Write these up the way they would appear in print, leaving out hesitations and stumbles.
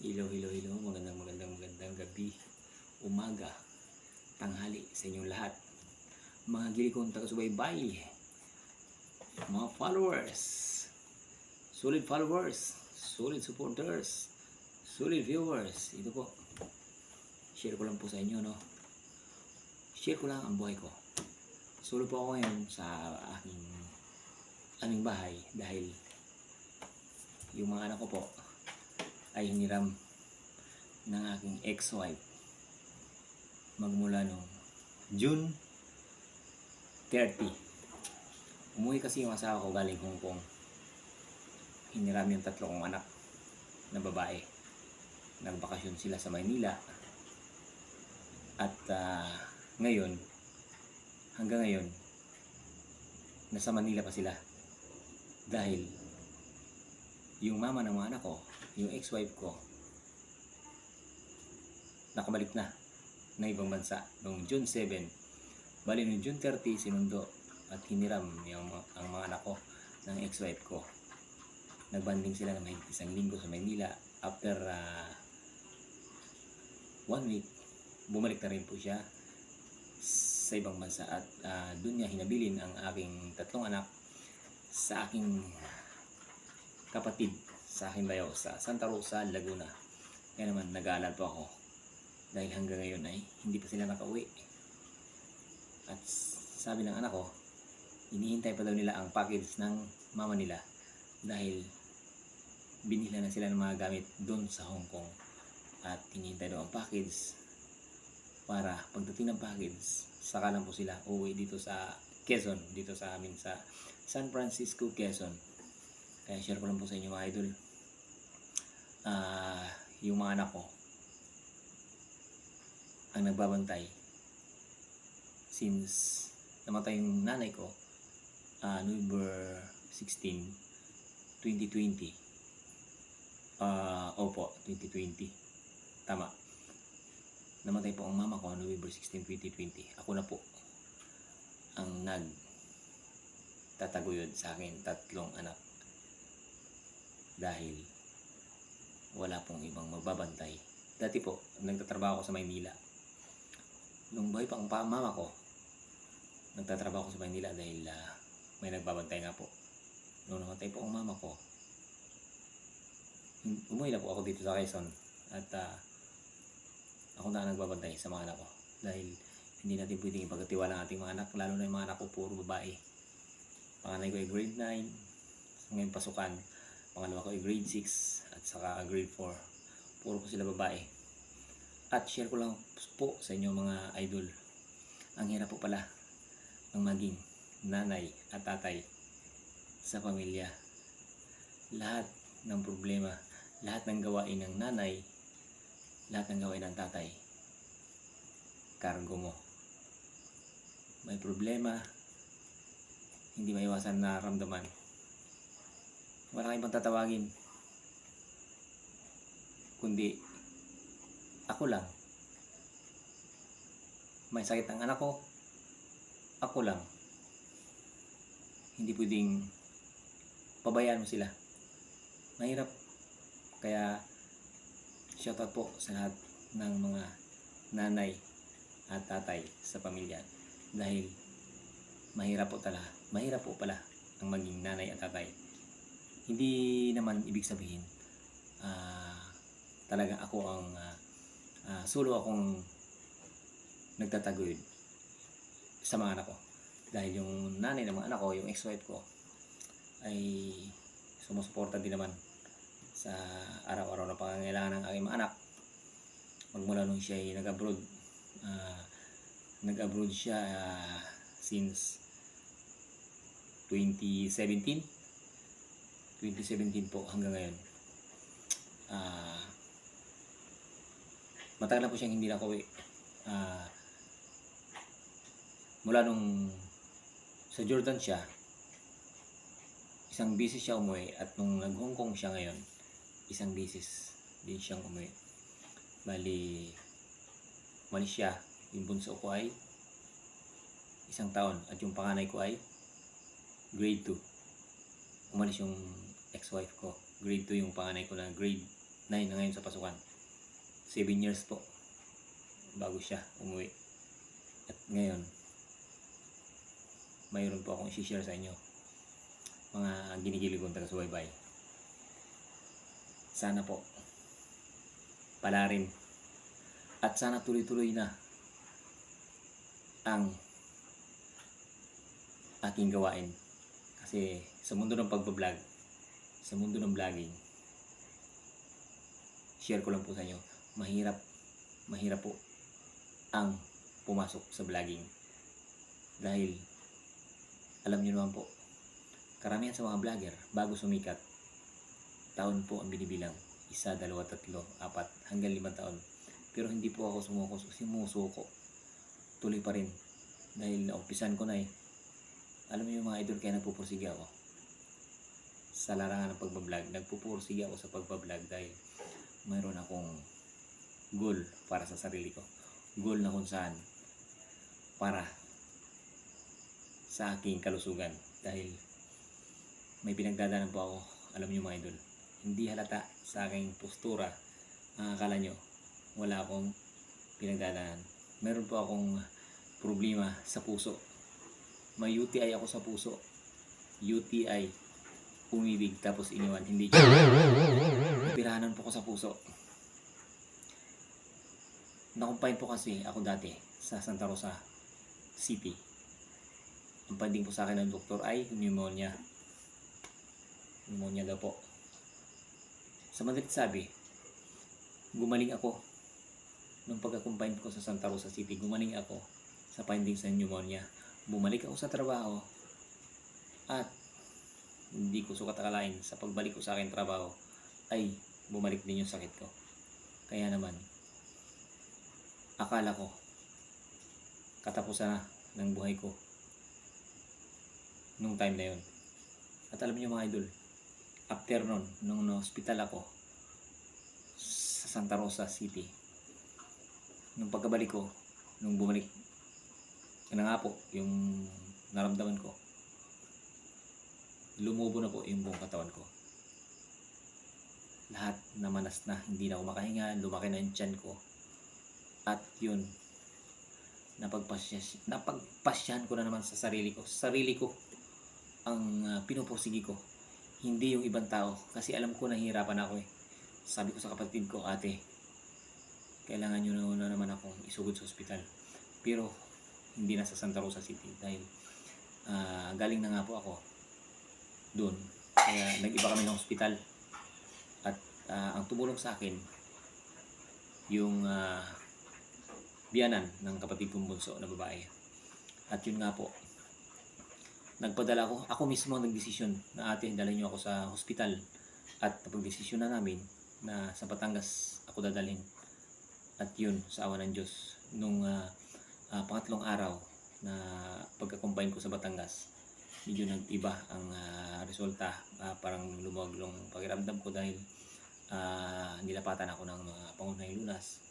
Hello. Magandang gabi, umaga, tanghali sa inyong lahat. Mga gili kong taga-subaybay, mga followers, solid supporters, solid viewers. Ito po, share ko lang po sa inyo, no? Share ko lang ang buhay ko. Solo po ako ngayon sa aming bahay dahil yung mga anak ko po ay hiniram ng aking ex-wife magmula nung June 30. Umuwi kasi yung asawa ko galing Hong Kong. Hiniram yung 3 kong anak na babae. Nagbakasyon sila sa Maynila. At hanggang ngayon, nasa Manila pa sila. Dahil yung mama ng mga anak ko, yung ex-wife ko, nakabalik na ng ibang bansa noong June 7. Bali noong June 30 sinundo at hiniram ang mga anak ko ng ex-wife ko. Nagbanding sila ng mahigit 1 linggo sa Maynila. After 1 week, bumalik na rin po siya sa ibang bansa at doon niya hinabilin ang aking 3 anak sa aking kapatid sa aking bayaw sa Santa Rosa, Laguna. Kaya naman nag-aalala po ako dahil hanggang ngayon ay hindi pa sila nakauwi. At sabi ng anak ko, hinihintay pa daw nila ang package ng mama nila dahil binila na sila ng mga gamit doon sa Hong Kong at hinihintay daw ang package para pagdating ng package saka lang po sila uuwi dito sa Quezon, dito sa amin sa San Francisco, Quezon. Kaya share ko lang po sa inyo mga idol. Yung mga anak ko ang nagbabantay since namatay yung nanay ko November 16, 2020. Opo, 2020. Tama. Namatay po ang mama ko November 16, 2020. Ako na po ang nagtataguyod sa akin 3 anak. Dahil wala pong ibang magbabantay. Dati po, nagtatrabaho ako sa Maynila. Nung buhay pa ang mama ko, nagtatrabaho ako sa Maynila dahil may nagbabantay nga po. Nung namatay po ang mama ko, umuwi na po ako dito sa Quezon at ako na nagbabantay sa mga anak ko. Dahil hindi natin pwedeng ipagkatiwala ang ating mga anak, lalo na yung mga anak ko puro babae. Panganay ko ay grade 9, ngayon pasukan. Pangalawa ko ay grade 6 at saka grade 4. Puro po sila babae. At share ko lang po sa inyo mga idol. Ang hirap po pala ng maging nanay at tatay sa pamilya. Lahat ng problema, lahat ng gawain ng nanay, lahat ng gawain ng tatay, kargo mo. May problema, hindi maiwasan na ramdaman. Wala kang ibang tatawagin kundi ako lang. May sakit ang anak ko, ako lang. Hindi pwedeng pabayaan mo sila. Mahirap. Kaya shoutout po sa lahat ng mga nanay at tatay sa pamilya. Dahil mahirap po pala ang maging nanay at tatay. Hindi naman ibig sabihin talaga ako ang solo akong nagtataguyod sa mga anak ko. Dahil yung nanay ng mga anak ko, yung ex-wife ko, ay sumusuporta din naman sa araw-araw na pangangailangan ng aking mga anak. Magmula nung siya ay nag-abroad. Nag-abroad siya since 2017 po hanggang ngayon. Matagal na po siyang hindi nakauwi. Mula nung sa Jordan siya, isang beses siya umuwi at nung nag-Hong Kong siya ngayon, isang beses din siyang umuwi. Bali, umalis siya. Yung bunso ko ay 1 taon at yung panganay ko ay grade 2. Umalis yung ex-wife ko. Grade 2 yung panganay ko na grade 9 na ngayon sa pasukan. 7 years po bago siya umuwi. At ngayon, mayroon po akong i-share sa inyo, mga ginigilig kong taga-subaybay. Sana po palarin at sana tuloy-tuloy na ang aking gawain. Kasi sa mundo ng pagbablog, sa mundo ng vlogging, share ko lang po sa inyo, mahirap po ang pumasok sa vlogging. Dahil alam niyo naman po, karamihan sa mga vlogger bago sumikat, taon po ang binibilang. 1, 2, 3, 4 hanggang 5 taon. Pero hindi po ako sumusuko. Tuloy pa rin. Dahil naumpisan ko na eh. Alam niyo mga idol, kaya nagpupursige ako sa larangan ng pagbablog. Nagpupursige ako sa pagbablog dahil mayroon akong goal para sa sarili ko. Goal na kung saan para sa aking kalusugan. Dahil may pinagdadaanan po ako. Alam niyo mga idol, hindi halata sa aking postura. Akala nyo wala akong pinagdadaanan. Meron po akong problema sa puso. May UTI ako sa puso. UTI, umibig tapos iniwan. Hindi ko. Pirahanan po ko sa puso. Nakumpain po kasi ako dati sa Santa Rosa City. Ang finding po sa akin ng doktor ay pneumonia. Pneumonia daw po. Sa madalit sabi, gumaling ako nung pagka-combine ko sa Santa Rosa City. Gumaling ako sa findings ng pneumonia. Bumalik ako sa trabaho at hindi ko sukat akalain sa pagbalik ko sa aking trabaho ay bumalik din yung sakit ko. Kaya naman, akala ko katapusan na ng buhay ko nung time na yun. At alam niyo mga idol, after nun, nung na-hospital ako sa Santa Rosa City, nung pagkabalik ko, nung bumalik, yun nga po, yung naramdaman ko, lumubo na po yung buong katawan ko. Lahat namanas na, hindi na ako makahinga, lumaki na yung tiyan ko. At yun, napagpasyahan ko na naman sa sarili ko. Sarili ko ang pinupursigi ko. Hindi yung ibang tao. Kasi alam ko nahihirapan ako eh. Sabi ko sa kapatid ko, ate, kailangan nyo na naman akong isugod sa ospital. Pero hindi na sa Santa Rosa City dahil galing na nga po ako doon. Kaya nag-iba kami ng ospital. At ang tumulong sa akin, yung biyanan ng kapatid kong bunso na babae. At yun nga po, nagpadala ako mismo ang nagdesisyon na ate, dalhin niyo ako sa hospital. At napagdesisyon na namin na sa Batangas ako dadalhin. At yun, sa awa ng Diyos, nung pangatlong araw na pagka-combine ko sa Batangas, medyo nag-iba ang resulta. Parang lumuwaglong pakiramdam ko dahil nilapatan ako ng mga pangunahing lunas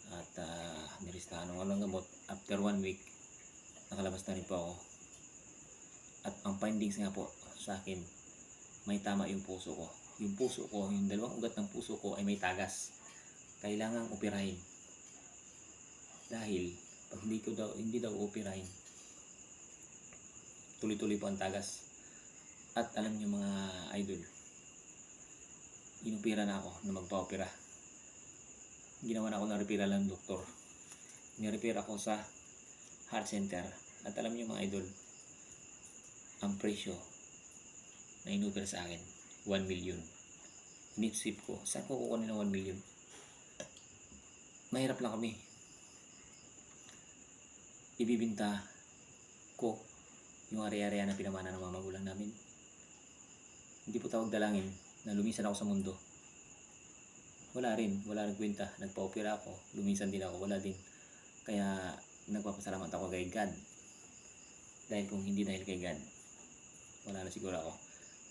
at nilistahan ng walang gamot. After 1 week, nakalabas na rin po ako. At ang findings nga po sa akin, may tama yung puso ko. Yung puso ko, yung dalawang ugat ng puso ko ay may tagas. Kailangang operahin. Dahil pag hindi daw operahin, tuloy-tuloy po ang tagas. At alam niyo mga idol, inopera na ako na magpa-opera. Ginawa na ako ng referral ng doktor. Nirepair ako sa heart center. At alam niyo mga idol, ang presyo na inopera sa akin, 1 million. Nitsip ko, saan ko kukunin ng 1 million? Mahirap lang kami. Ibibinta ko yung ari-arian na pinamana ng mga magulang namin. Hindi po tawag dalangin na lumisan ako sa mundo. Wala rin kwenta. Nagpa-opera ako, lumisan din ako, wala din. Kaya nagpapasalamat ako kay God. Dahil kung hindi dahil kay God, wala na siguro ako.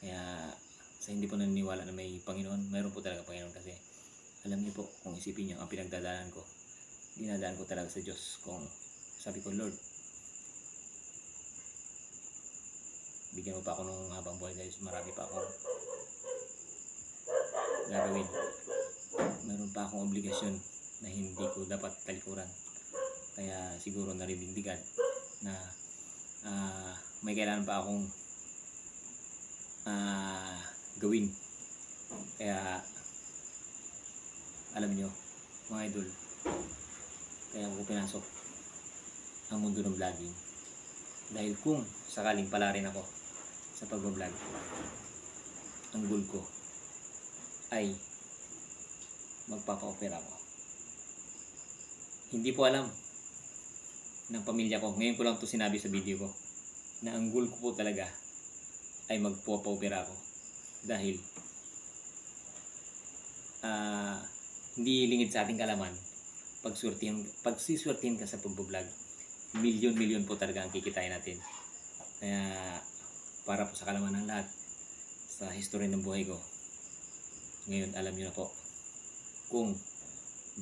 Kaya sa hindi po naniniwala na may Panginoon, mayroon po talaga Panginoon. Kasi alam niyo po, kung isipin niyo ang pinagdadaanan ko, dinadaan ko talaga sa Diyos. Kung sabi ko, Lord, bigyan mo pa ako ng habang buhay dahil marami pa akong gagawin. meron pa akong obligasyon na hindi ko dapat talikuran. Kaya siguro narinindigan na may kailangan pa akong gawin. Kaya alam nyo mga idol, kaya ako pinasok ang mundo ng vlogging. Dahil kung sakaling pala rin ako sa pag-vlog, ang goal ko ay magpapa-opera ako. Hindi po alam ng pamilya ko, ngayon ko lang to sinabi sa video ko, na ang goal ko po talaga ay magpapa-opera ako. Dahil hindi lingid sa ating kalaman, pagsiswertihin ka sa pag-vlog, milyon-milyon po talaga ang kikitain natin. Kaya para po sa kalaman ng lahat, sa history ng buhay ko, ngayon alam nyo na po kung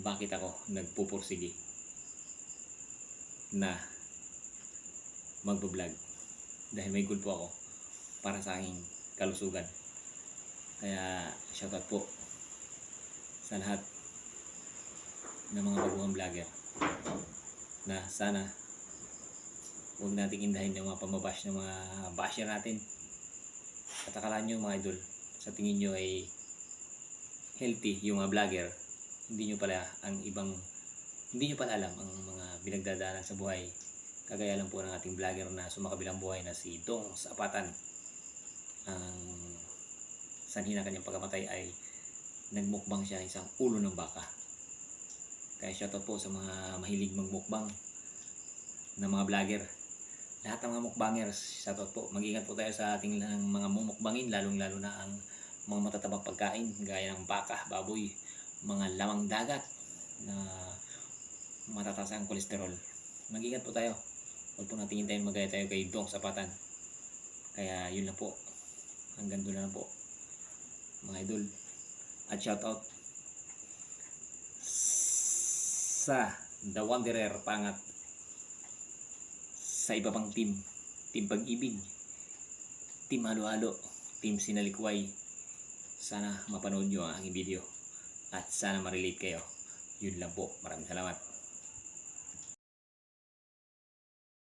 bakit ako nagpupursige na magbablog. Dahil may goal po ako para sa aking kalusugan. Kaya shoutout po sa lahat ng mga baguhang vlogger na sana huwag nating indahin yung mga pamabash ng mga basher natin. At akala nyo mga idol, sa tingin nyo ay healthy yung mga vlogger, hindi nyo pala alam ang mga binagdadaanan sa buhay. Kagaya lang po ng ating vlogger na sumakabilang buhay na si Dong Sapatan. Ang sanhi na kanyang pagkamatay ay nagmukbang siya isang ulo ng baka. Kaya shoutout po sa mga mahilig magmukbang na mga vlogger. Lahat ng mga mukbangers, shoutout po. Mag-ingat po tayo sa ating mga mumukbangin, lalong-lalo na ang mga matatabang pagkain gaya ng baka, baboy, mga lamang dagat na matataas ang kolesterol. Mag-ingat po tayo. Huwag po natin hintayin magaya tayo kay Dong Sapatan. Kaya yun na po. Hanggang doon na po mga idol. At shoutout sa The Wanderer Pangat, sa iba pang team Pag-ibig, team Halo-Halo, team Sinalikway. Sana mapanood nyo ang aking video at sana ma-relate kayo. Yun lang po. Maraming salamat.